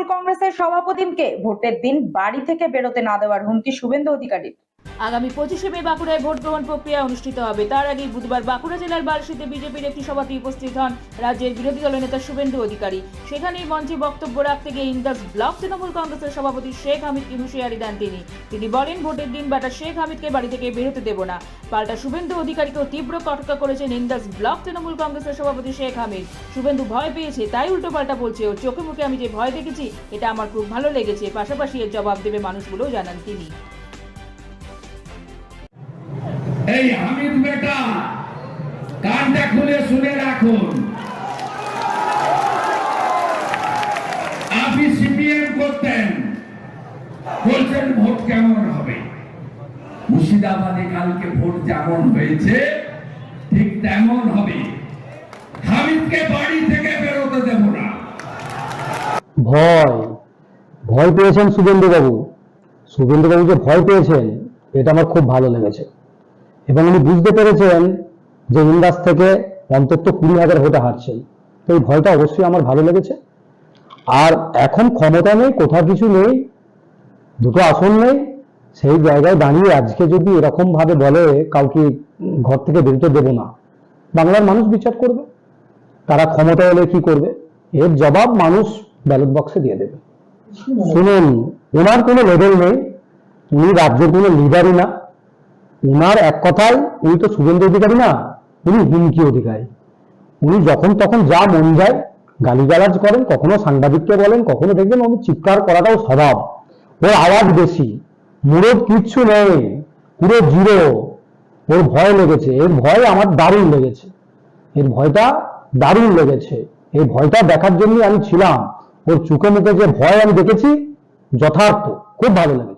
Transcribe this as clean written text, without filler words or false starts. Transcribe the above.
তৃণমূল কংগ্রেসের সভাপতিকে ভোটের দিন বাড়ি থেকে বেরোতে না দেওয়ার হুমকি শুভেন্দু অধিকারীর। আগামী 25শে মে বাঁকুড়ায় ভোট গ্রহণ প্রক্রিয়া অনুষ্ঠিত হবে। তার আগেই বুধবার বাঁকুড়া জেলার বালশিতে বিজেপির একটি সভাতে উপস্থিত হন রাজ্যের বিরোধী দলের নেতা শুভেন্দু অধিকারী। সেখানেই মঞ্চে বক্তব্য রাখতে গিয়ে ইন্দাস ব্লক তৃণমূল কংগ্রেসের সভাপতি শেখ হামিদকে হুঁশিয়ারি দেন তিনি বলেন, ভোটের দিন বেটা শেখ হামিদকে বাড়ি থেকে বেরোতে দেব না। পাল্টা শুভেন্দু অধিকারীকেও তীব্র কটাক্ষ করেছেন ইন্দাস ব্লক তৃণমূল কংগ্রেসের সভাপতি শেখ হামিদ। শুভেন্দু ভয় পেয়েছে, তাই উল্টোপাল্টা বলছে। ওর চোখে মুখে আমি যে ভয় দেখেছি, এটা আমার খুব ভালো লেগেছে। পাশাপাশি এর জবাব দেবে মানুষগুলোও জানান তিনি। এই হামিদ বেটা কানটা খুলে শুনে রাখুন, আপনি সিপিএম করতেন, বলছেন ভোট কেমন হবে। মুর্শিদাবাদে কালকে ভোট যেমন হয়েছে ঠিক তেমন হবে। হামিদকে বাড়ি থেকে বেরোতে দেব না। ভয় পেয়েছেন শুভেন্দু বাবু যে ভয় পেয়েছেন, এটা আমার খুব ভালো লেগেছে। এবং উনি বুঝতে পেরেছেন যে ইন্দাস থেকে অন্তত 20,000 ভোটে হারছেন। তো এই ভয়টা অবশ্যই আমার ভালো লেগেছে। আর এখন ক্ষমতা নেই, কোথাও কিছু নেই, দুটো আসন নেই, সেই জায়গায় দাঁড়িয়ে আজকে যদি এরকম ভাবে বলে কাউকে ঘর থেকে বেরোতে দেব না, বাংলার মানুষ বিচার করবে তারা ক্ষমতা এলে কি করবে। এর জবাব মানুষ ব্যালট বক্সে দিয়ে দেবে। শুনুন, ওনার কোনো লেভেল নেই, উনি রাজ্যের কোনো লিডারই না। উনার এক কথায়, উনি তো শুভেন্দু অধিকারী না, উনি হুমকি অধিকারী। উনি যখন তখন যা মন যায় গালিগালাজ করেন, কখনো সাংবাদিককে বলেন, কখনো দেখবেন উনি চিৎকার করাটাও স্বভাব। ওর আওয়াজ বেশি, মুরদ কিচ্ছু নেই, পুরো জিরো। ওর ভয় লেগেছে, এর ভয় আমার দারুণ লেগেছে, এর ভয়টা দারুণ লেগেছে। এই ভয়টা দেখার জন্য আমি ছিলাম। ওর চোখে মুখে যে ভয় আমি দেখেছি, যথার্থ, খুব ভালো লেগেছে।